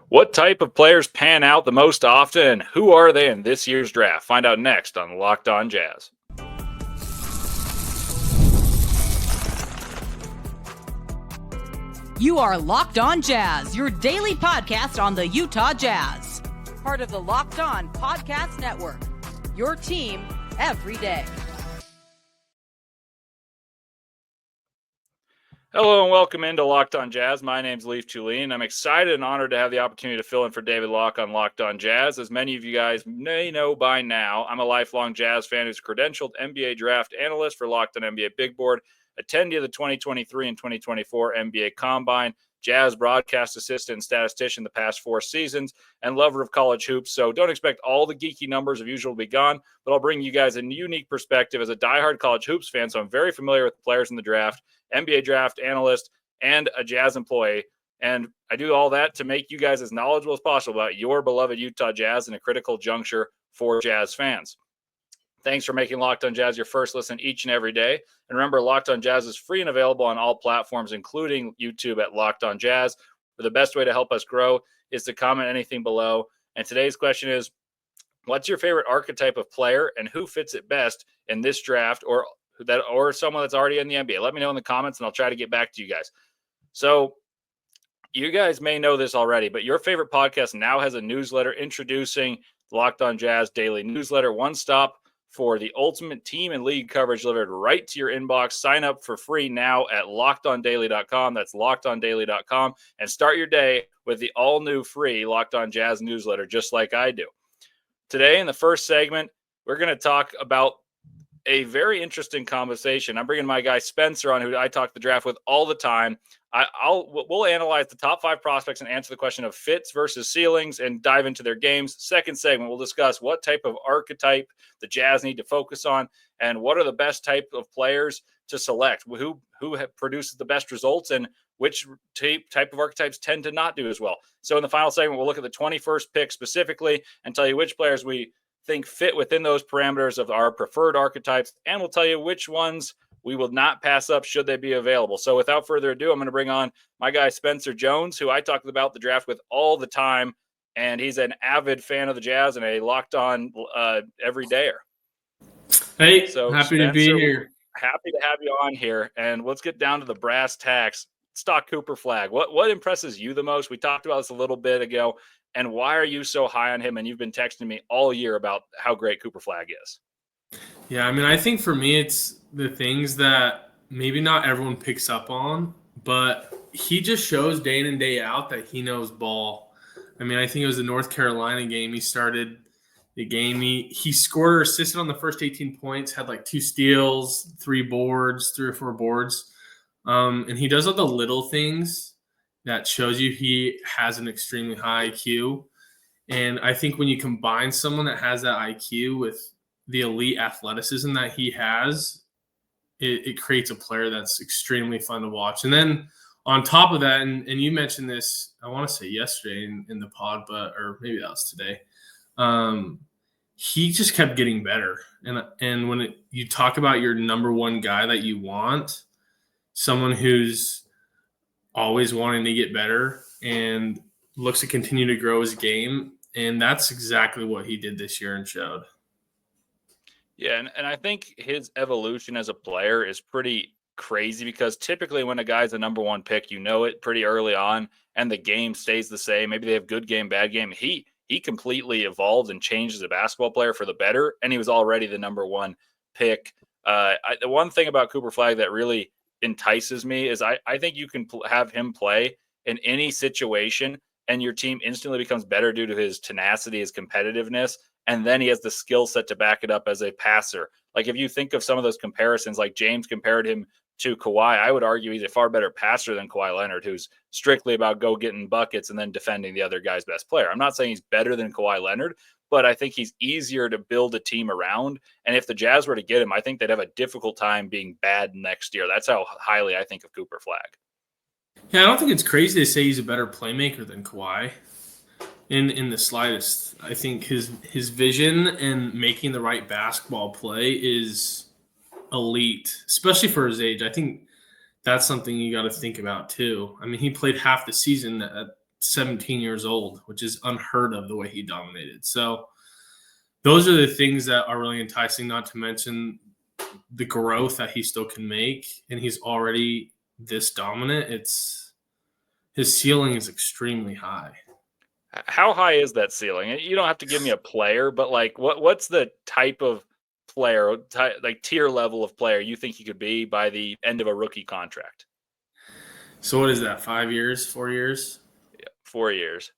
What type of players pan out the most often, and who are they in this year's draft? Find out next on Locked On Jazz. You are Locked On Jazz, your daily podcast on the Utah Jazz. Part of the Locked On Podcast Network, your team every day. Hello and welcome into Locked On Jazz. My name's Leif Tulin. I'm excited and honored to have the opportunity to fill in for David Locke on Locked On Jazz. As many of you guys may know by now, I'm a lifelong Jazz fan who's a credentialed NBA draft analyst for Locked On NBA Big Board, attendee of the 2023 and 2024 NBA Combine, Jazz broadcast assistant and statistician the past 4 seasons, and lover of college hoops. So don't expect all the geeky numbers of usual to be gone, but I'll bring you guys a unique perspective as a diehard college hoops fan. So I'm very familiar with the players in the draft, NBA draft analyst, and a Jazz employee. And I do all that to make you guys as knowledgeable as possible about your beloved Utah Jazz in a critical juncture for Jazz fans. Thanks for making Locked On Jazz your first listen each and every day. And remember, Locked On Jazz is free and available on all platforms, including YouTube at Locked On Jazz. But the best way to help us grow is to comment anything below. And today's question is, what's your favorite archetype of player and who fits it best in this draft or someone that's already in the NBA? Let me know in the comments and I'll try to get back to you guys. So you guys may know this already, but your favorite podcast now has a newsletter introducing Locked On Jazz Daily Newsletter, one stop for the ultimate team and league coverage delivered right to your inbox. Sign up for free now at lockedondaily.com. That's lockedondaily.com, and start your day with the all-new free Locked On Jazz newsletter, just like I do. Today, in the first segment, we're going to talk about a very interesting conversation. I'm bringing my guy Spencer on, who I talk the draft with all the time. We'll analyze the top 5 prospects and answer the question of fits versus ceilings and dive into their games. Second segment, we'll discuss what type of archetype the Jazz need to focus on and what are the best type of players to select, who produces the best results and which type of archetypes tend to not do as well. So in the final segment, we'll look at the 21st pick specifically and tell you which players we think fit within those parameters of our preferred archetypes, and we'll tell you which ones we will not pass up should they be available. So without further ado, I'm going to bring on my guy Spencer Jones, who I talk about the draft with all the time, and he's an avid fan of the Jazz and a Locked On everydayer. Hey, so happy Spencer, to be here. Happy to have you on here, and let's get down to the brass tacks. Stock Cooper Flagg. What impresses you the most? We talked about this a little bit ago. And why are you so high on him? And you've been texting me all year about how great Cooper Flagg is. Yeah, I mean, I think for me, it's the things that maybe not everyone picks up on, but he just shows day in and day out that he knows ball. I mean, I think it was the North Carolina game. He started the game. He scored or assisted on the first 18 points, had like 2 steals, 3 or 4 boards. And he does all the little things that shows you he has an extremely high IQ. And I think when you combine someone that has that IQ with the elite athleticism that he has, it creates a player that's extremely fun to watch. And then on top of that, and you mentioned this, I want to say yesterday in the pod, or maybe that was today, he just kept getting better. And when you talk about your number one guy that you want, someone who's always wanting to get better and looks to continue to grow his game. And that's exactly what he did this year and showed. Yeah, and I think his evolution as a player is pretty crazy because typically when a guy's a number 1 pick, you know it pretty early on and the game stays the same. Maybe they have good game, bad game. He completely evolved and changed as a basketball player for the better, and he was already the number 1 pick. The one thing about Cooper Flagg that really entices me is I think you can have him play in any situation and your team instantly becomes better due to his tenacity, his competitiveness, and then he has the skill set to back it up as a passer. Like if you think of some of those comparisons, like James compared him to Kawhi, I would argue he's a far better passer than Kawhi Leonard, who's strictly about go getting buckets and then defending the other guy's best player. I'm not saying he's better than Kawhi Leonard, but I think he's easier to build a team around. And if the Jazz were to get him, I think they'd have a difficult time being bad next year. That's how highly I think of Cooper Flagg. Yeah, I don't think it's crazy to say he's a better playmaker than Kawhi in the slightest. I think his vision and making the right basketball play is elite, especially for his age. I think that's something you got to think about too. I mean, he played half the season at 17 years old, which is unheard of the way he dominated. So those are the things that are really enticing, not to mention the growth that he still can make. And he's already this dominant. His ceiling is extremely high. How high is that ceiling? You don't have to give me a player, but like what's the type of player, like tier level of player you think he could be by the end of a rookie contract? So what is that, 5 years, 4 years? Yeah, 4 years.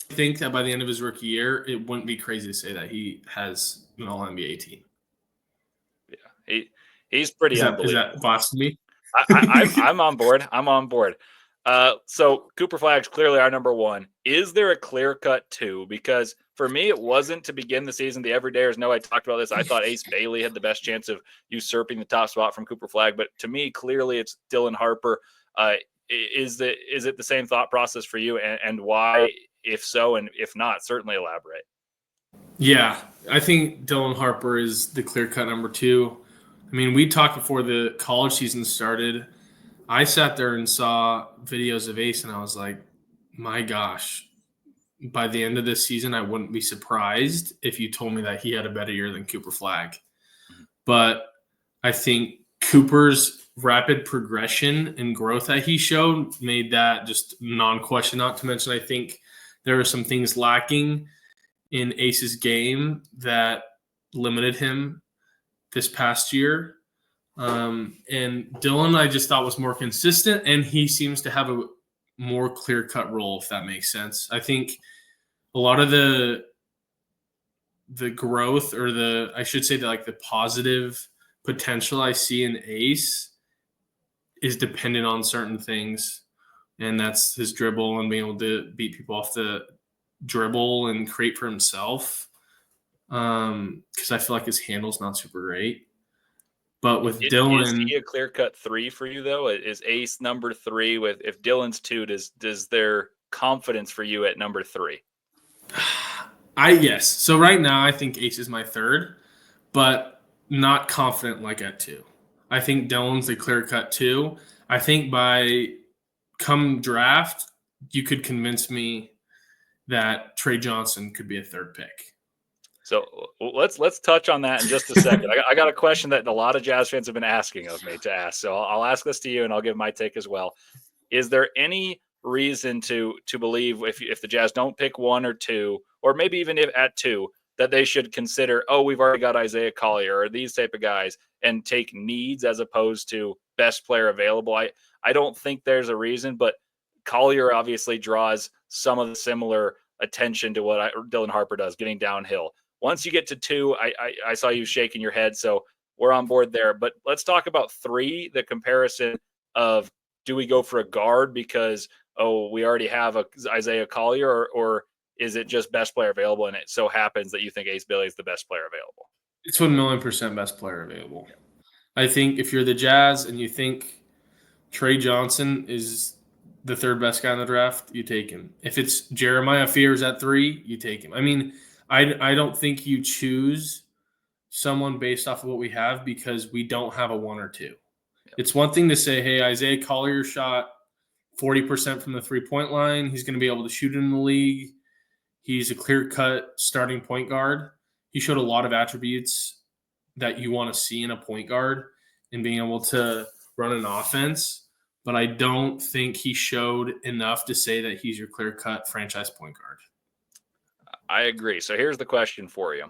I think that by the end of his rookie year, it wouldn't be crazy to say that he has an All-NBA team. Yeah, he's pretty unbelievable. Is that blasphemy? I'm on board. I'm on board. So Cooper Flagg's clearly our number one. Is there a clear-cut two? Because for me, it wasn't to begin the season. The everydayers know I talked about this. I thought Ace Bailey had the best chance of usurping the top spot from Cooper Flagg. But to me, clearly it's Dylan Harper. Is it the same thought process for you? And why, if so, and if not, certainly elaborate. Yeah, I think Dylan Harper is the clear-cut number two. I mean, we talked before the college season started. I sat there and saw videos of Ace, and I was like, my gosh, by the end of this season, I wouldn't be surprised if you told me that he had a better year than Cooper Flagg. But I think Cooper's rapid progression and growth that he showed made that just non-question. Not to mention, I think there are some things lacking in Ace's game that limited him this past year. And Dylan, I just thought was more consistent, and he seems to have a more clear-cut role, if that makes sense. I think a lot of the growth, or the positive potential I see in Ace is dependent on certain things, and that's his dribble and being able to beat people off the dribble and create for himself. Because I feel like his handle's not super great. But with Dylan, is he a clear-cut three for you though? Is Ace number three? With if Dylan's two, does their confidence for you at number three? Yes. So right now, I think Ace is my third, but not confident like at two. I think Dylan's a clear-cut two. I think by come draft, you could convince me that Trey Johnson could be a third pick. So let's touch on that in just a second. I got a question that a lot of Jazz fans have been asking of me to ask. So I'll ask this to you, and I'll give my take as well. Is there any reason to believe if the Jazz don't pick one or two, or maybe even if at two, that they should consider, we've already got Isaiah Collier or these type of guys, and take needs as opposed to best player available? I don't think there's a reason, but Collier obviously draws some of the similar attention to what Dylan Harper does, getting downhill. Once you get to two, I saw you shaking your head, so we're on board there. But let's talk about three, the comparison of, do we go for a guard because, we already have Isaiah Collier, or is it just best player available, and it so happens that you think Ace Bailey is the best player available? It's 1,000,000% best player available. Yeah. I think if you're the Jazz and you think Trey Johnson is the third best guy in the draft, you take him. If it's Jeremiah Fears at three, you take him. I mean, I don't think you choose someone based off of what we have, because we don't have a one or two. Yep. It's one thing to say, hey, Isaiah Collier shot 40% from the three-point line. He's going to be able to shoot in the league. He's a clear-cut starting point guard. He showed a lot of attributes that you want to see in a point guard and being able to run an offense. But I don't think he showed enough to say that he's your clear-cut franchise point guard. I agree. So here's the question for you.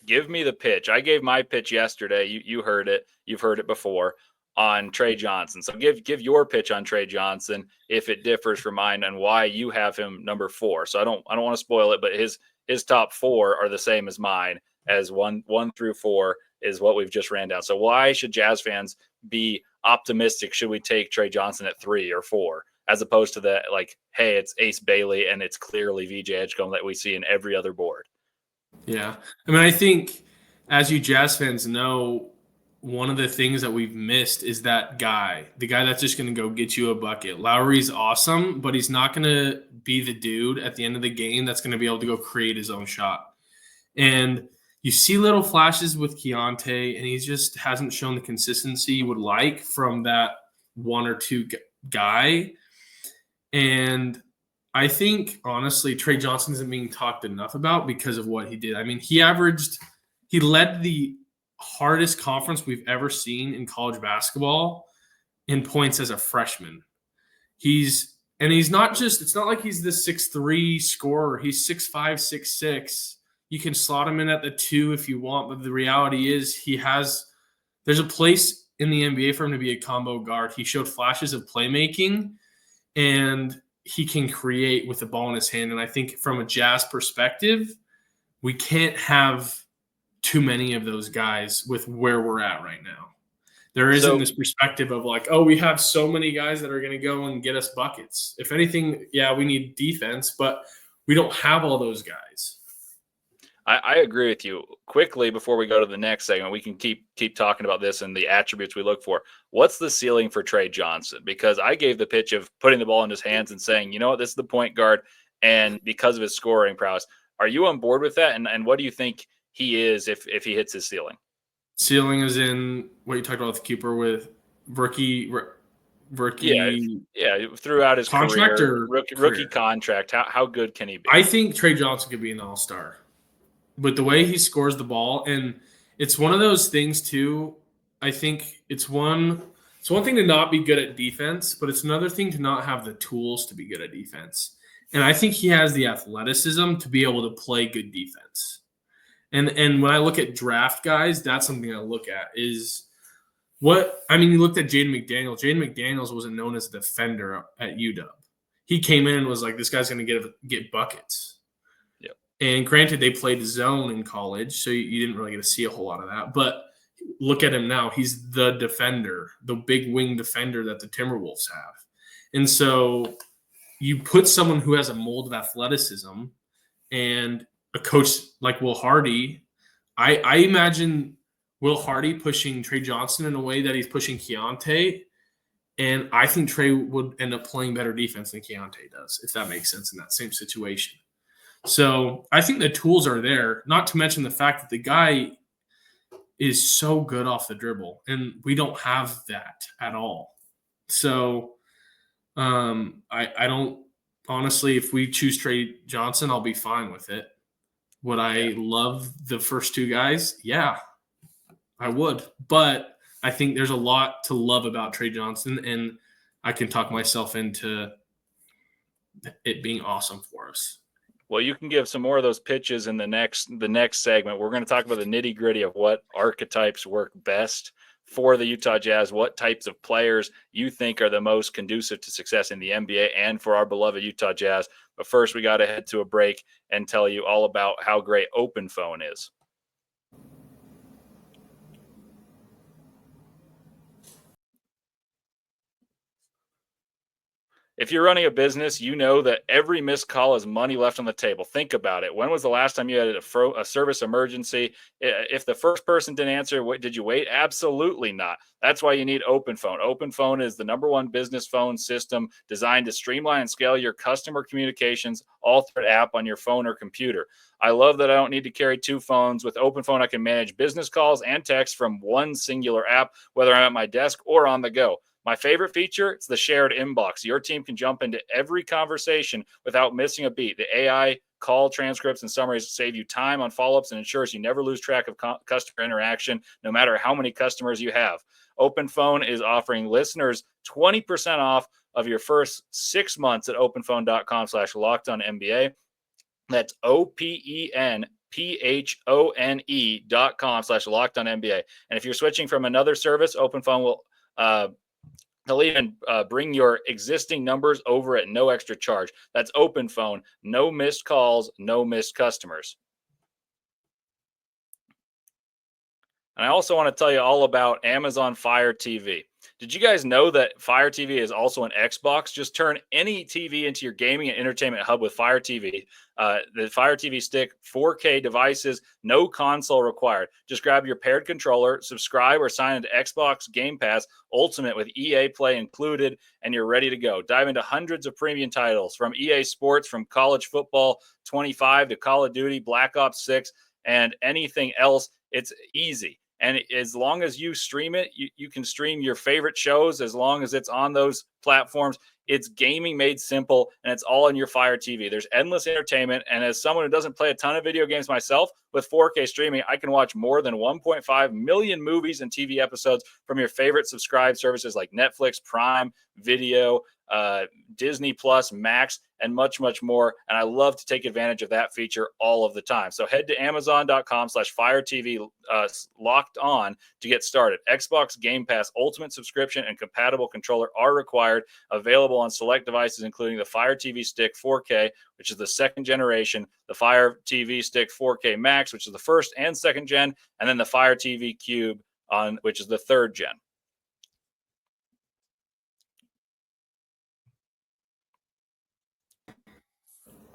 Give me the pitch. I gave my pitch yesterday. You heard it. You've heard it before on Trey Johnson. So give your pitch on Trey Johnson if it differs from mine, and why you have him number 4. So I don't want to spoil it, but his top 4 are the same as mine, as 1 through 4 is what we've just ran down. So why should Jazz fans be optimistic? Should we take Trey Johnson at 3 or 4? As opposed to the, like, hey, it's Ace Bailey and it's clearly VJ Edgecombe that we see in every other board. Yeah. I mean, I think as you Jazz fans know, one of the things that we've missed is that guy, the guy that's just going to go get you a bucket. Lowry's awesome, but he's not going to be the dude at the end of the game that's going to be able to go create his own shot. And you see little flashes with Keontae, and he just hasn't shown the consistency you would like from that one or two guy. And I think, honestly, Trey Johnson isn't being talked enough about because of what he did. I mean, he led the hardest conference we've ever seen in college basketball in points as a freshman. He's not just – it's not like he's the 6'3" scorer. He's 6'5", 6'6". You can slot him in at the 2 if you want, but the reality is there's a place in the NBA for him to be a combo guard. He showed flashes of playmaking, and he can create with the ball in his hand. And I think from a Jazz perspective, we can't have too many of those guys with where we're at right now. There isn't this perspective of like, oh, we have so many guys that are going to go and get us buckets. If anything, yeah, we need defense, but we don't have all those guys. I agree with you. Quickly, before we go to the next segment, we can keep talking about this and the attributes we look for. What's the ceiling for Trey Johnson? Because I gave the pitch of putting the ball in his hands and saying, you know what, this is the point guard, and because of his scoring prowess. Are you on board with that? And what do you think he is if he hits his ceiling? Ceiling is in what you talked about with Cooper with rookie throughout his contract career, or rookie contract. How good can he be? I think Trey Johnson could be an all-star. But the way he scores the ball, and it's one of those things too. I think it's one thing to not be good at defense, but it's another thing to not have the tools to be good at defense. And I think he has the athleticism to be able to play good defense. And when I look at draft guys, that's something I look at is you looked at Jaden McDaniels. Jaden McDaniels wasn't known as a defender at UW. He came in and was like, this guy's going to get buckets. And granted, they played zone in college, so you didn't really get to see a whole lot of that. But look at him now. He's the defender, the big wing defender that the Timberwolves have. And so you put someone who has a mold of athleticism and a coach like Will Hardy. I imagine Will Hardy pushing Trey Johnson in a way that he's pushing Keontae. And I think Trey would end up playing better defense than Keontae does, if that makes sense in that same situation. So I think the tools are there, not to mention the fact that the guy is so good off the dribble, and we don't have that at all. So I don't – honestly, if we choose Trey Johnson, I'll be fine with it. Would I love the first two guys? Yeah, I would. But I think there's a lot to love about Trey Johnson, and I can talk myself into it being awesome for us. Well, you can give some more of those pitches in the next segment. We're going to talk about the nitty-gritty of what archetypes work best for the Utah Jazz, what types of players you think are the most conducive to success in the NBA and for our beloved Utah Jazz. But first, we got to head to a break and tell you all about how great Open Phone is. If you're running a business, you know that every missed call is money left on the table. Think about it. When was the last time you had a service emergency? If the first person didn't answer, did you wait? Absolutely not. That's why you need Open Phone. Open Phone is the #1 business phone system designed to streamline and scale your customer communications all through an app on your phone or computer. I love that I don't need to carry two phones. With Open Phone, I can manage business calls and texts from one singular app, whether I'm at my desk or on the go. My favorite feature, it's the shared inbox. Your team can jump into every conversation without missing a beat. The AI call transcripts and summaries save you time on follow-ups and ensures you never lose track of customer interaction, no matter how many customers you have. Open Phone is offering listeners 20% off of your first 6 months at openphone.com/lockedonnba. That's openphone.com/lockedonnba. And if you're switching from another service, Open Phone will they'll even bring your existing numbers over at no extra charge. That's Open Phone. No missed calls, no missed customers. And I also want to tell you all about Amazon Fire TV. Did you guys know that Fire TV is also an Xbox? Just turn any TV into your gaming and entertainment hub with Fire TV. The Fire TV Stick, 4K devices, no console required. Just grab your paired controller, subscribe or sign into Xbox Game Pass Ultimate with EA Play included, and you're ready to go. Dive into hundreds of premium titles from EA Sports, from College Football 25 to Call of Duty, Black Ops 6, and anything else. It's easy. And as long as you stream it, you can stream your favorite shows as long as it's on those platforms. It's gaming made simple, and it's all in your Fire TV. There's endless entertainment. And as someone who doesn't play a ton of video games myself, with 4K streaming, I can watch more than 1.5 million movies and TV episodes from your favorite subscribed services like Netflix, Prime Video, Disney Plus, Max, and much, much more. And I love to take advantage of that feature all of the time. So head to Amazon.com/Fire TV locked on to get started. Xbox Game Pass Ultimate subscription and compatible controller are required. Available on select devices, including the Fire TV Stick 4K, which is the second generation, the Fire TV Stick 4K Max, which is the first and second gen, and then the Fire TV Cube, which is the third gen.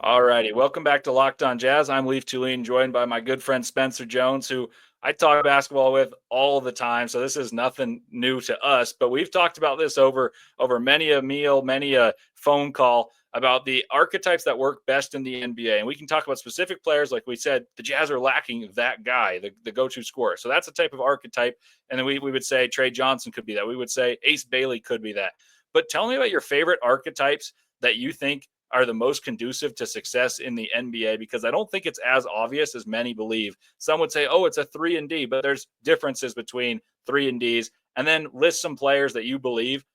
All righty. Welcome back to Locked On Jazz. I'm Leaf Tulane, joined by my good friend Spencer Jones, who I talk basketball with all the time. So this is nothing new to us, but we've talked about this over many a meal, many a phone call about the archetypes that work best in the NBA. And we can talk about specific players. Like we said, the Jazz are lacking that guy, the go-to scorer. So that's a type of archetype. And then we would say Trey Johnson could be that. We would say Ace Bailey could be that. But tell me about your favorite archetypes that you think are the most conducive to success in the NBA, because I don't think it's as obvious as many believe. Some would say, oh, it's a 3-and-D, but there's differences between 3-and-Ds. And then list some players that you believe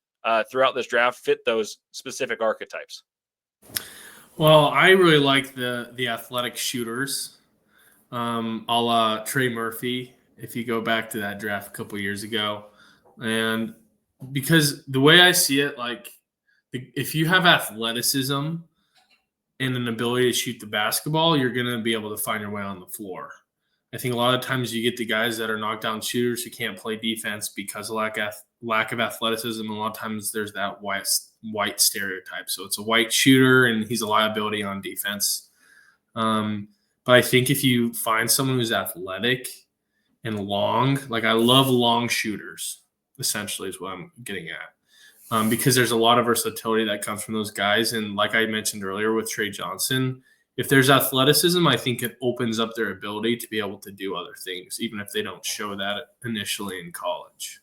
throughout this draft fit those specific archetypes. Well, I really like the athletic shooters, a la Trey Murphy, if you go back to that draft a couple years ago. And because the way I see it, like, if you have athleticism and an ability to shoot the basketball, you're going to be able to find your way on the floor. I think a lot of times you get the guys that are knockdown shooters who can't play defense because of lack of athleticism. A lot of times there's that white stereotype. So it's a white shooter and he's a liability on defense. But I think if you find someone who's athletic and long, like I love long shooters, essentially is what I'm getting at. Because there's a lot of versatility that comes from those guys. And like I mentioned earlier with Trey Johnson, if there's athleticism, I think it opens up their ability to be able to do other things, even if they don't show that initially in college.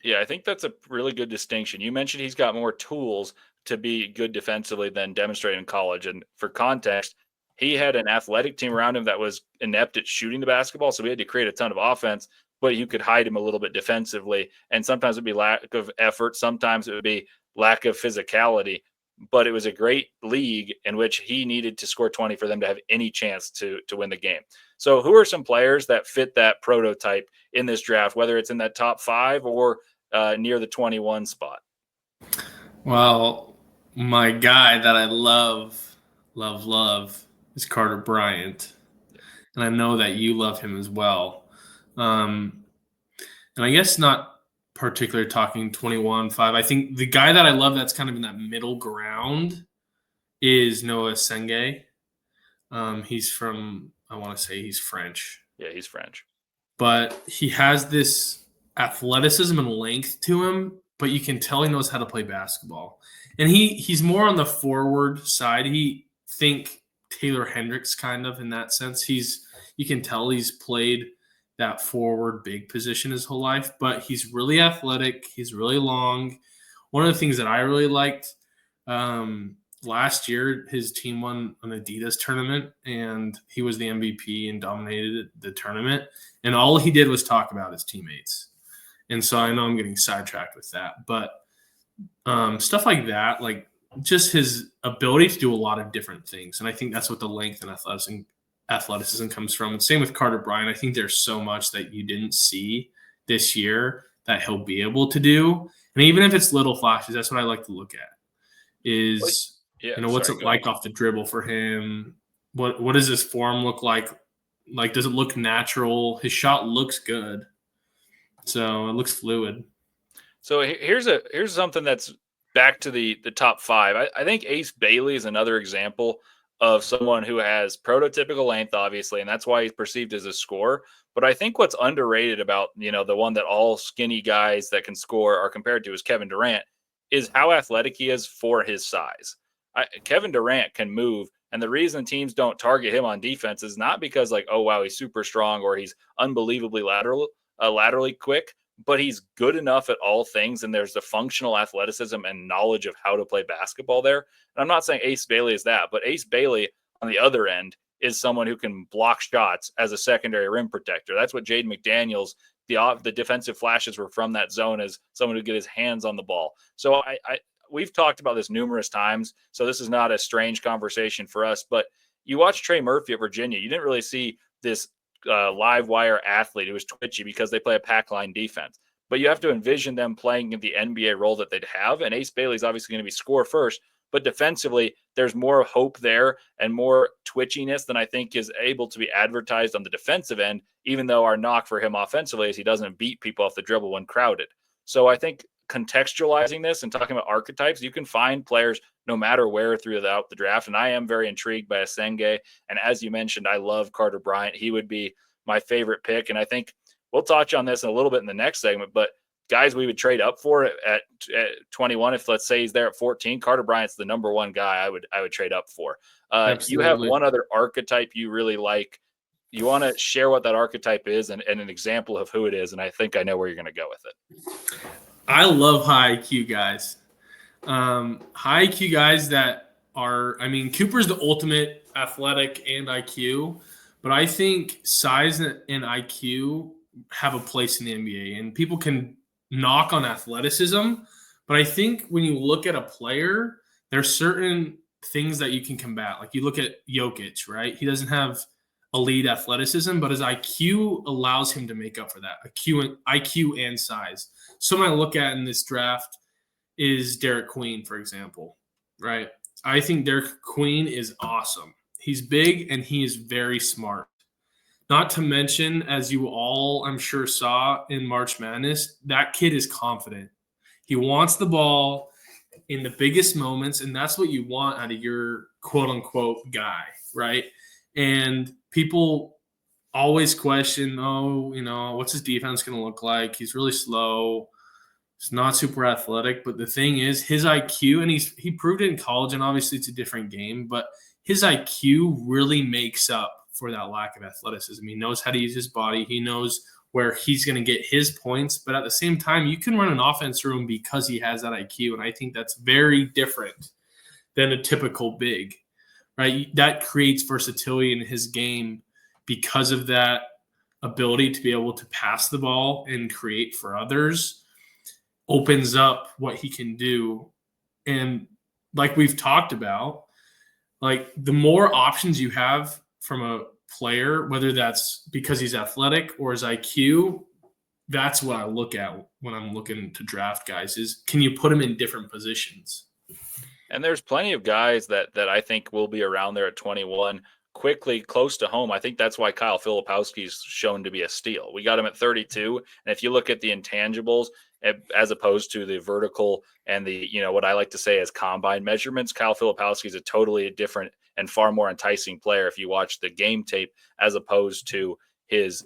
Yeah, I think that's a really good distinction. You mentioned he's got more tools to be good defensively than demonstrated in college. And for context, he had an athletic team around him that was inept at shooting the basketball, so we had to create a ton of offense, but you could hide him a little bit defensively. And sometimes it would be lack of effort. Sometimes it would be lack of physicality. But it was a great league in which he needed to score 20 for them to have any chance to win the game. So who are some players that fit that prototype in this draft, whether it's in that top 5 or near the 21 spot? Well, my guy that I love is Carter Bryant. And I know that you love him as well. And I guess not particularly talking 21-5. I think the guy that I love that's kind of in that middle ground is Noah Senge. He's from, I want to say he's French. Yeah, he's French. But he has this athleticism and length to him, but you can tell he knows how to play basketball. And he's more on the forward side. He think Taylor Hendricks kind of in that sense. You can tell he's played that forward big position his whole life, but he's really athletic. He's really long. One of the things that I really liked last year, his team won an Adidas tournament and he was the MVP and dominated the tournament. And all he did was talk about his teammates. And so I know I'm getting sidetracked with that, but stuff like that, like just his ability to do a lot of different things. And I think that's what the length and athleticism comes from. And same with Carter Bryant. I think there's so much that you didn't see this year that he'll be able to do. And even if it's little flashes, that's what I like to look at is, what's it like off the dribble for him? What does his form look like? Like, does it look natural? His shot looks good. So it looks fluid. So here's something that's back to the top 5. I think Ace Bailey is another example of someone who has prototypical length, obviously, and that's why he's perceived as a scorer. But I think what's underrated about, the one that all skinny guys that can score are compared to is Kevin Durant, is how athletic he is for his size. Kevin Durant can move, and the reason teams don't target him on defense is not because like, oh, wow, he's super strong or he's unbelievably lateral. laterally quick, but he's good enough at all things. And there's the functional athleticism and knowledge of how to play basketball there. And I'm not saying Ace Bailey is that, but Ace Bailey on the other end is someone who can block shots as a secondary rim protector. That's what Jaden McDaniels, the defensive flashes were from that zone, as someone who get his hands on the ball. So we've talked about this numerous times, so this is not a strange conversation for us. But you watch Trey Murphy at Virginia, you didn't really see this live wire athlete who was twitchy because they play a pack line defense. But you have to envision them playing in the NBA role that they'd have. And Ace Bailey's obviously going to be score first, but defensively, there's more hope there and more twitchiness than I think is able to be advertised on the defensive end, even though our knock for him offensively is he doesn't beat people off the dribble when crowded. So I think contextualizing this and talking about archetypes, you can find players no matter where throughout the draft. And I am very intrigued by Asenge. And as you mentioned, I love Carter Bryant. He would be my favorite pick. And I think we'll touch on this in a little bit in the next segment, but guys we would trade up for at 21, if let's say he's there at 14, Carter Bryant's the number one guy I would trade up for. You have one other archetype you really like. You want to share what that archetype is and an example of who it is, and I think I know where you're going to go with it. I love high IQ guys. High IQ guys that are, I mean, Cooper's the ultimate athletic and IQ, but I think size and IQ have a place in the NBA, and people can knock on athleticism, but I think when you look at a player, there's certain things that you can combat. Like you look at Jokic, right? He doesn't have elite athleticism, but his IQ allows him to make up for that. IQ and size. Someone I look at in this draft is Derek Queen, for example, right? I think Derek Queen is awesome. He's big and he is very smart. Not to mention, as you all, I'm sure, saw in March Madness, that kid is confident. He wants the ball in the biggest moments, and that's what you want out of your quote-unquote guy, right? And people always question, what's his defense going to look like? He's really slow. He's not super athletic. But the thing is, his IQ, and he proved it in college, and obviously it's a different game, but his IQ really makes up for that lack of athleticism. He knows how to use his body. He knows where he's going to get his points. But at the same time, you can run an offense through him because he has that IQ. And I think that's very different than a typical big, right? That creates versatility in his game because of that ability to be able to pass the ball and create for others, opens up what he can do. And like we've talked about, like the more options you have from a player, whether that's because he's athletic or his IQ, that's what I look at when I'm looking to draft guys is, can you put him in different positions? And there's plenty of guys that I think will be around there at 21 quickly, close to home. I think that's why Kyle Filipowski's shown to be a steal. We got him at 32. And if you look at the intangibles, as opposed to the vertical and the, what I like to say as combine measurements, Kyle Filipowski is a totally different and far more enticing player if you watch the game tape, as opposed to his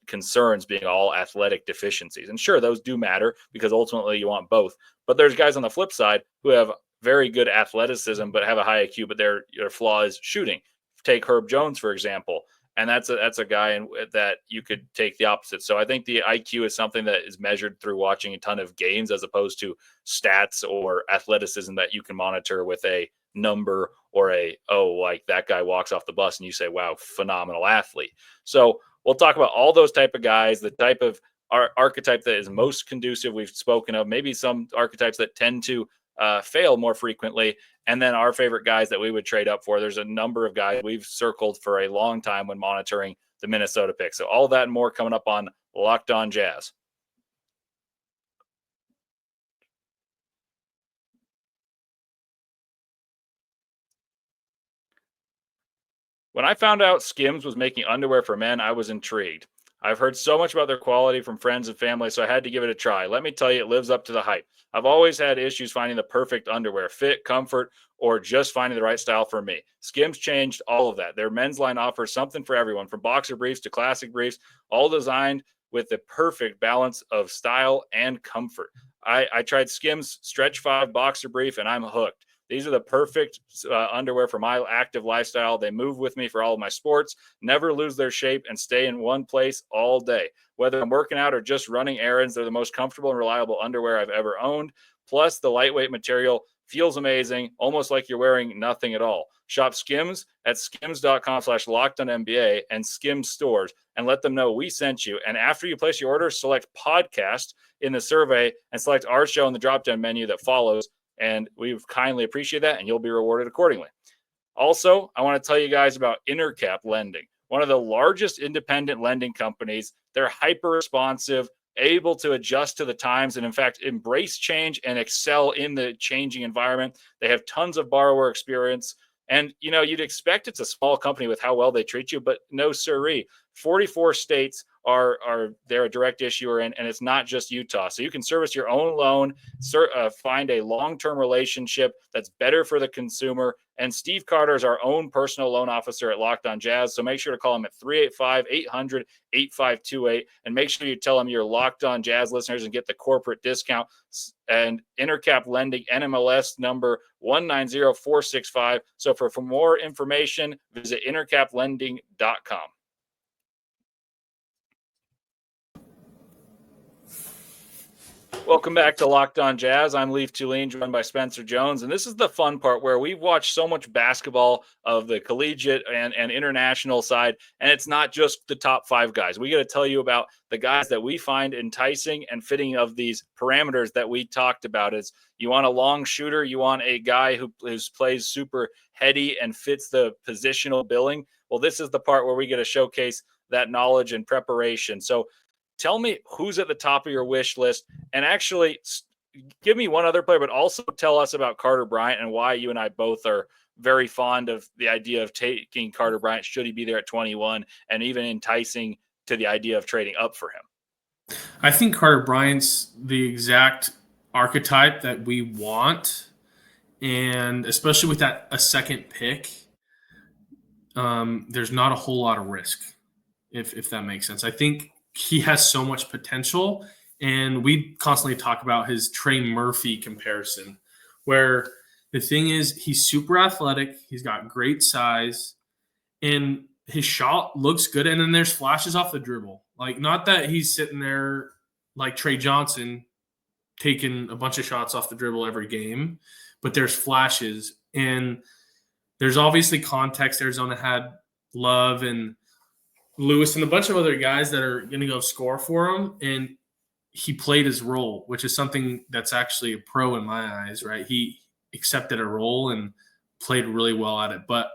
concerns being all athletic deficiencies. And sure, those do matter because ultimately you want both. But there's guys on the flip side who have very good athleticism but have a high IQ, but their flaw is shooting. Take Herb Jones, for example. And that's a guy that you could take the opposite. So I think the IQ is something that is measured through watching a ton of games as opposed to stats or athleticism that you can monitor with a number or like that guy walks off the bus and you say, wow, phenomenal athlete. So we'll talk about all those type of guys, the type of archetype that is most conducive we've spoken of, maybe some archetypes that tend to fail more frequently. And then our favorite guys that we would trade up for. There's a number of guys we've circled for a long time when monitoring the Minnesota pick. So all that and more coming up on Locked On Jazz. When I found out Skims was making underwear for men, I was intrigued. I've heard so much about their quality from friends and family, so I had to give it a try. Let me tell you, it lives up to the hype. I've always had issues finding the perfect underwear, fit, comfort, or just finding the right style for me. Skims changed all of that. Their men's line offers something for everyone, from boxer briefs to classic briefs, all designed with the perfect balance of style and comfort. I tried Skims Stretch 5 boxer brief, and I'm hooked. These are the perfect underwear for my active lifestyle. They move with me for all of my sports, never lose their shape, and stay in one place all day. Whether I'm working out or just running errands, they're the most comfortable and reliable underwear I've ever owned. Plus, the lightweight material feels amazing, almost like you're wearing nothing at all. Shop Skims at skims.com/lockedonnba and Skims stores and let them know we sent you. And after you place your order, select podcast in the survey and select our show in the drop-down menu that follows. And we kindly appreciate that, and you'll be rewarded accordingly. Also, I want to tell you guys about Intercap Lending, one of the largest independent lending companies. They're hyper responsive, able to adjust to the times, and in fact, embrace change and excel in the changing environment. They have tons of borrower experience. And, you'd expect it's a small company with how well they treat you, but no siree. 44 states they're a direct issuer in, and it's not just Utah. So you can service your own loan, find a long-term relationship that's better for the consumer. And Steve Carter is our own personal loan officer at Locked On Jazz. So make sure to call him at 385-800-8528. And make sure you tell him you're Locked On Jazz listeners and get the corporate discount. And Intercap Lending, NMLS number 190465. So for more information, visit intercaplending.com. Welcome back to Locked On Jazz. I'm Leif Tulane, joined by Spencer Jones. And this is the fun part where we've watched so much basketball of the collegiate and international side. And it's not just the top 5 guys. We got to tell you about the guys that we find enticing and fitting of these parameters that we talked about. Is you want a long shooter, you want a guy who plays super heady and fits the positional billing. Well, this is the part where we get to showcase that knowledge and preparation. So tell me who's at the top of your wish list, and actually give me one other player, but also tell us about Carter Bryant and why you and I both are very fond of the idea of taking Carter Bryant should he be there at 21, and even enticing to the idea of trading up for him. I think Carter Bryant's the exact archetype that we want, and especially with a second pick, there's not a whole lot of risk, if that makes sense. I think he has so much potential, and we constantly talk about his Trey Murphy comparison, where the thing is he's super athletic, he's got great size, and his shot looks good, and then there's flashes off the dribble. Like, not that he's sitting there like Trey Johnson taking a bunch of shots off the dribble every game, but there's flashes, and there's obviously context. Arizona had Love and Lewis and a bunch of other guys that are going to go score for him, and he played his role, which is something that's actually a pro in my eyes, right? He accepted a role and played really well at it. But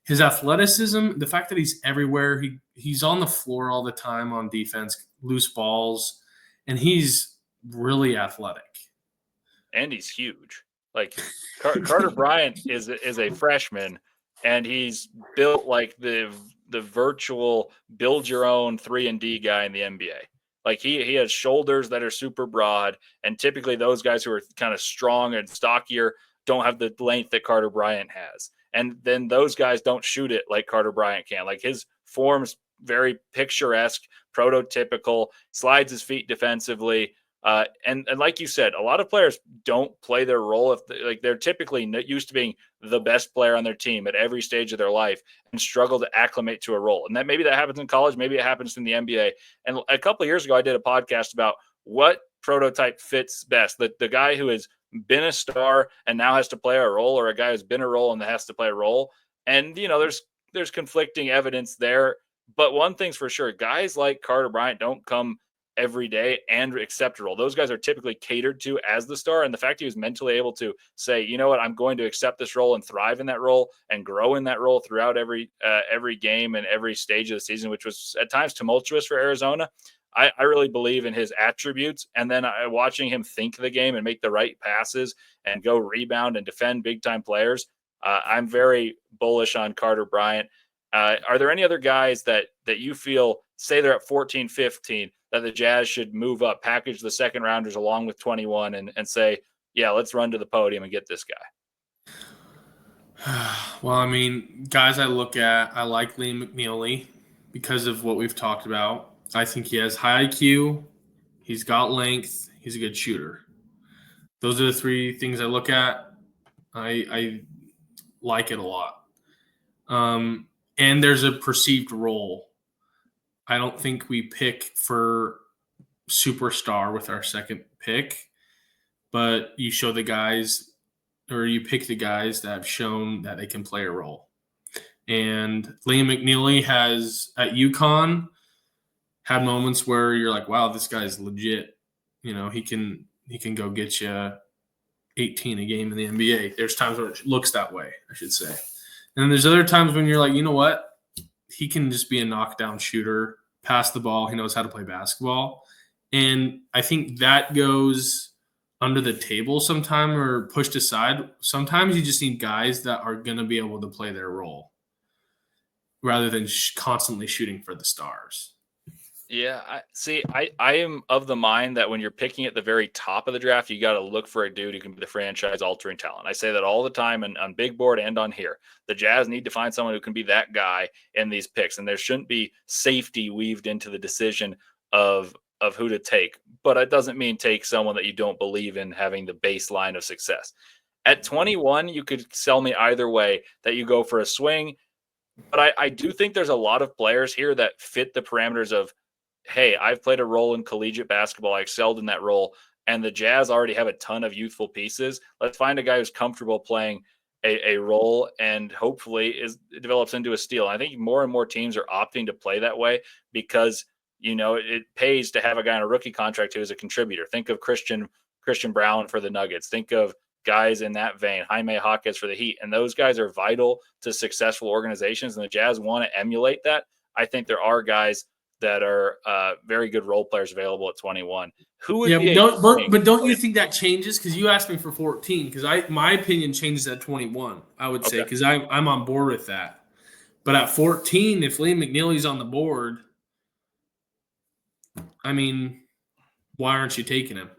his athleticism, the fact that he's everywhere, he's on the floor all the time on defense, loose balls, and he's really athletic. And he's huge. Like Carter Bryant is a freshman, and he's built like the virtual build your own 3-and-D guy in the NBA. Like he has shoulders that are super broad, and typically those guys who are kind of strong and stockier don't have the length that Carter Bryant has. And then those guys don't shoot it like Carter Bryant can. Like his form's very picturesque, prototypical, slides his feet defensively. And like you said, a lot of players don't play their role if they're typically used to being the best player on their team at every stage of their life and struggle to acclimate to a role. And maybe that happens in college, maybe it happens in the NBA. And a couple of years ago, I did a podcast about what prototype fits best. The guy who has been a star and now has to play a role, or a guy who's been a role and has to play a role. And there's conflicting evidence there. But one thing's for sure, guys like Carter Bryant don't come every day and accept a role. Those guys are typically catered to as the star. And the fact he was mentally able to say, you know what, I'm going to accept this role and thrive in that role and grow in that role throughout every game and every stage of the season, which was at times tumultuous for Arizona. I really believe in his attributes. And then watching him think the game and make the right passes and go rebound and defend big time players. I'm very bullish on Carter Bryant. Are there any other guys that you feel, say they're at 14, 15, that the Jazz should move up, package the second rounders along with 21 and say, yeah, let's run to the podium and get this guy? Well, I mean, guys I look at, I like McNeeley because of what we've talked about. I think he has high IQ. He's got length. He's a good shooter. Those are the three things I look at. I like it a lot. And there's a perceived role. I don't think we pick for superstar with our second pick, but you show the guys, or you pick the guys that have shown that they can play a role. And Liam McNeeley has, at UConn, had moments where you're like, wow, this guy's legit. You know, he can go get you 18 a game in the NBA. There's times when it looks that way, I should say. And then there's other times when you're like, you know what? He can just be a knockdown shooter, pass the ball. He knows how to play basketball. And I think that goes under the table sometime or pushed aside. Sometimes you just need guys that are going to be able to play their role rather than constantly shooting for the stars. Yeah, I am of the mind that when you're picking at the very top of the draft, you got to look for a dude who can be the franchise-altering talent. I say that all the time on Big Board and on here. The Jazz need to find someone who can be that guy in these picks, and there shouldn't be safety weaved into the decision of who to take. But it doesn't mean take someone that you don't believe in having the baseline of success. At 21, you could sell me either way, that you go for a swing. But I do think there's a lot of players here that fit the parameters of, hey, I've played a role in collegiate basketball. I excelled in that role. And the Jazz already have a ton of youthful pieces. Let's find a guy who's comfortable playing a role and hopefully develops into a steal. I think more and more teams are opting to play that way because, you know, it pays to have a guy on a rookie contract who is a contributor. Think of Christian Brown for the Nuggets. Think of guys in that vein, Jaime Jaquez for the Heat. And those guys are vital to successful organizations, and the Jazz want to emulate that. I think there are guys that are very good role players available at 21. Who would be don't you think that changes? Because you asked me for 14. Because my opinion changes at 21. I would say because I'm on board with that. But at 14, if Liam McNeely's on the board, I mean, why aren't you taking him?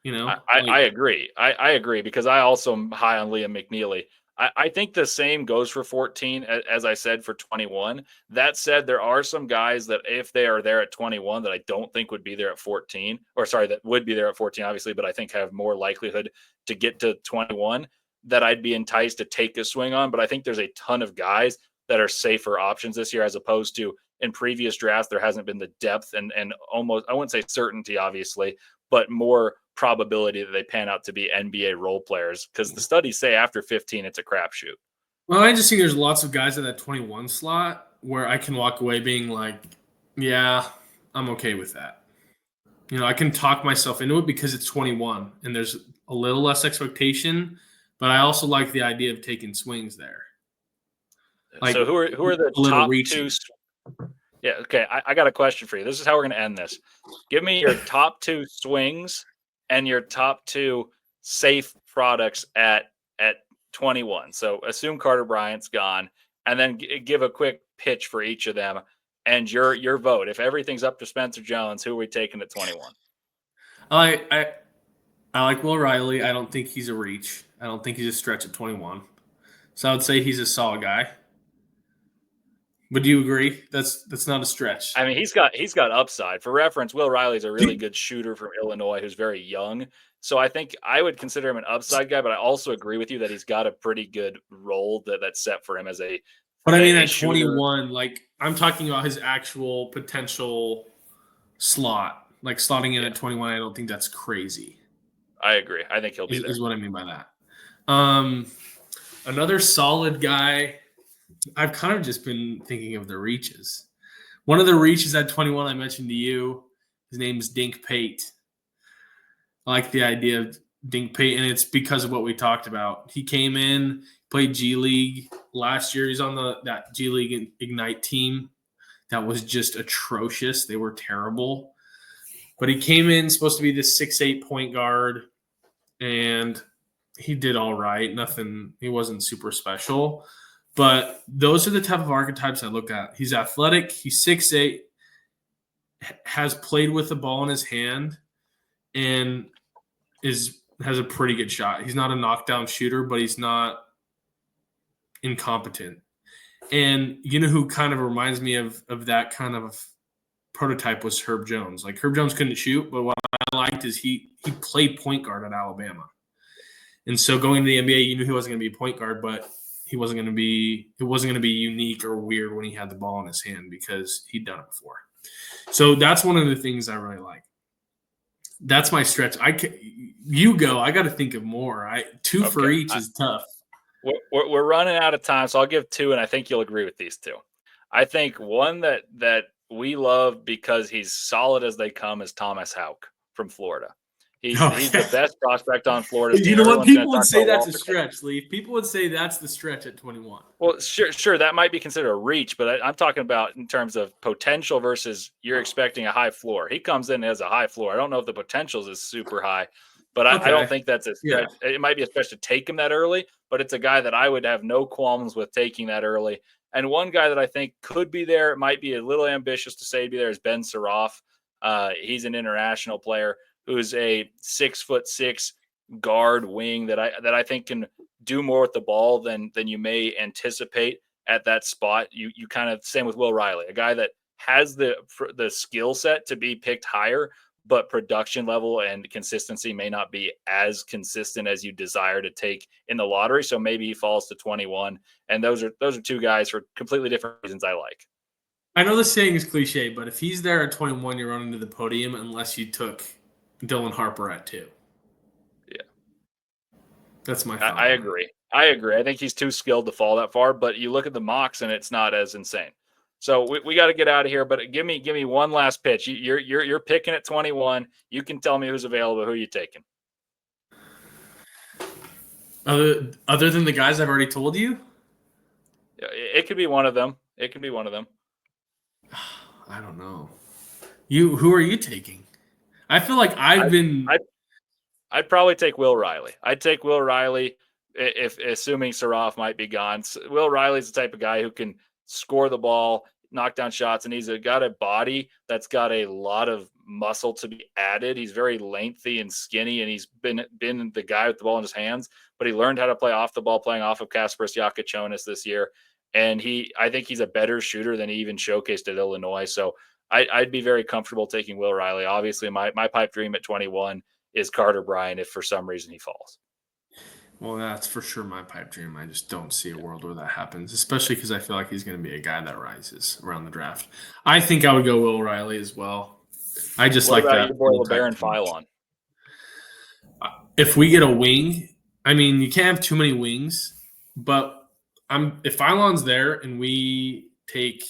You know, I agree. I agree because I also am high on Liam McNeeley. I think the same goes for 14, as I said, for 21. That said, there are some guys that if they are there at 21 that I don't think would be there at 14, that would be there at 14, obviously, but I think have more likelihood to get to 21 that I'd be enticed to take a swing on. But I think there's a ton of guys that are safer options this year as opposed to in previous drafts. There hasn't been the depth and almost, I wouldn't say certainty, obviously, but more probability that they pan out to be NBA role players because the studies say after 15 it's a crapshoot. Well, I just think there's lots of guys in that 21 slot where I can walk away being like, yeah, I'm okay with that. You know, I can talk myself into it because it's 21 and there's a little less expectation, but I also like the idea of taking swings there. Like, so who are the top two? Yeah, okay. I got a question for you. This is how we're going to end this. Give me your top two swings and your top two safe products at 21. So assume Carter Bryant's gone, and then give a quick pitch for each of them and your vote. If everything's up to Spencer Jones, who are we taking at 21? I like Will Riley. I don't think he's a reach. I don't think he's a stretch at 21. So I would say he's a solid guy. But do you agree? That's not a stretch. I mean, he's got upside. For reference, Will Riley's a really good shooter from Illinois who's very young. So I think I would consider him an upside guy, but I also agree with you that he's got a pretty good role that's set for him as a But I mean, at 21, like I'm talking about his actual potential slot. Like slotting in at 21, I don't think that's crazy. I agree. I think he'll be there. Is what I mean by that. Another solid guy. I've kind of just been thinking of the reaches. One of the reaches at 21 I mentioned to you, his name is Dink Pate. I like the idea of Dink Pate, and it's because of what we talked about. He came in, played G League last year. He's on that G League Ignite team that was just atrocious. They were terrible. But he came in supposed to be this 6'8" point guard, and he did all right. He wasn't super special. But those are the type of archetypes I look at. He's athletic. He's 6'8", has played with the ball in his hand, and has a pretty good shot. He's not a knockdown shooter, but he's not incompetent. And you know who kind of reminds me of that kind of prototype was Herb Jones. Like Herb Jones couldn't shoot, but what I liked is he played point guard at Alabama. And so going to the NBA, you knew he wasn't going to be a point guard, but it wasn't going to be unique or weird when he had the ball in his hand because he'd done it before. So that's one of the things I really like. That's my stretch. I got to think of more. Two for each is tough. We're running out of time, so I'll give two, and I think you'll agree with these two. I think one that we love because he's solid as they come is Thomas Houck from Florida. He's the best prospect on Florida's team. You know what? People would say that's a stretch, Leaf. People would say that's the stretch at 21. Well, sure, that might be considered a reach, but I'm talking about in terms of potential versus you're expecting a high floor. He comes in as a high floor. I don't know if the potential is super high, but I don't think that's a stretch. Yeah. It might be a stretch to take him that early, but it's a guy that I would have no qualms with taking that early. And one guy that I think could be there, it might be a little ambitious to say to be there, is Ben Saroff. He's an international player who's a 6'6" guard wing that I think can do more with the ball than you may anticipate at that spot. You kind of same with Will Riley, a guy that has the skill set to be picked higher, but production level and consistency may not be as consistent as you desire to take in the lottery. So maybe he falls to 21. And those are two guys for completely different reasons I like. I know the saying is cliche, but if he's there at 21, you're running to the podium unless you took Dylan Harper at 2. Yeah. That's my thought. I agree. I think he's too skilled to fall that far, but you look at the mocks and it's not as insane. So we got to get out of here, but give me one last pitch. You're picking at 21. You can tell me who's available. Who are you taking? Other than the guys I've already told you? It could be one of them. I don't know. Who are you taking? I feel like I'd probably take Will Riley. I'd take Will Riley if assuming Saroff might be gone. Will Riley's the type of guy who can score the ball, knock down shots, and he's got a body that's got a lot of muscle to be added. He's very lengthy and skinny, and he's been the guy with the ball in his hands, but he learned how to play off the ball, playing off of Kasparas Jakubonis this year. And I think he's a better shooter than he even showcased at Illinois. So I'd be very comfortable taking Will Riley. Obviously, my pipe dream at 21 is Carter Bryant if for some reason he falls. Well, that's for sure my pipe dream. I just don't see a world where that happens, especially because I feel like he's going to be a guy that rises around the draft. I think I would go Will Riley as well. I just what like about that. Your boy LeBaron Philon? If we get a wing, I mean, you can't have too many wings, but if Philon's there and we take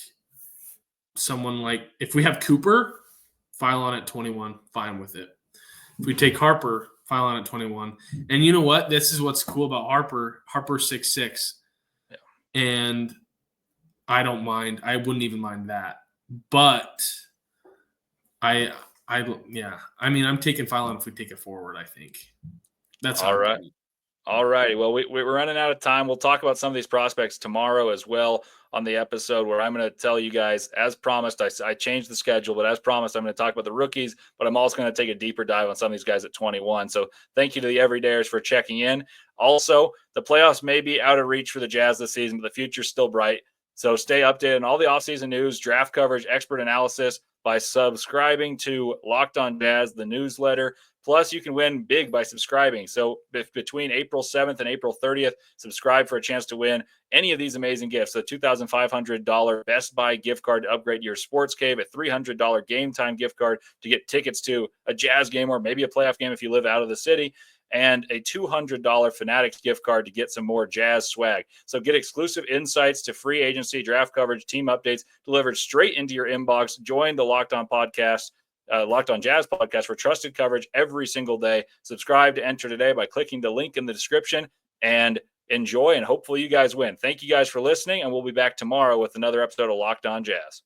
someone like, if we have Cooper, Philon at 21, fine with it. If we take Harper, Philon at 21. And you know what? This is what's cool about Harper. Harper's 6'6". Yeah. And I don't mind. I wouldn't even mind that. But I'm taking Philon if we take it forward, I think. That's all right. All righty. Well, we're running out of time. We'll talk about some of these prospects tomorrow as well on the episode, where I'm going to tell you guys, as promised, I changed the schedule, but as promised, I'm going to talk about the rookies, but I'm also going to take a deeper dive on some of these guys at 21. So thank you to the everydayers for checking in. Also, the playoffs may be out of reach for the Jazz this season, but the future's still bright. So stay updated on all the offseason news, draft coverage, expert analysis by subscribing to Locked On Jazz, the newsletter. Plus, you can win big by subscribing. So between April 7th and April 30th, subscribe for a chance to win any of these amazing gifts. A $2,500 Best Buy gift card to upgrade your sports cave, a $300 Game Time gift card to get tickets to a Jazz game or maybe a playoff game if you live out of the city, and a $200 Fanatics gift card to get some more Jazz swag. So get exclusive insights to free agency, draft coverage, team updates delivered straight into your inbox. Join the Locked On Podcast, Locked On Jazz podcast for trusted coverage every single day. Subscribe to enter today by clicking the link in the description, and enjoy, and hopefully you guys win. Thank you guys for listening, and we'll be back tomorrow with another episode of Locked On Jazz.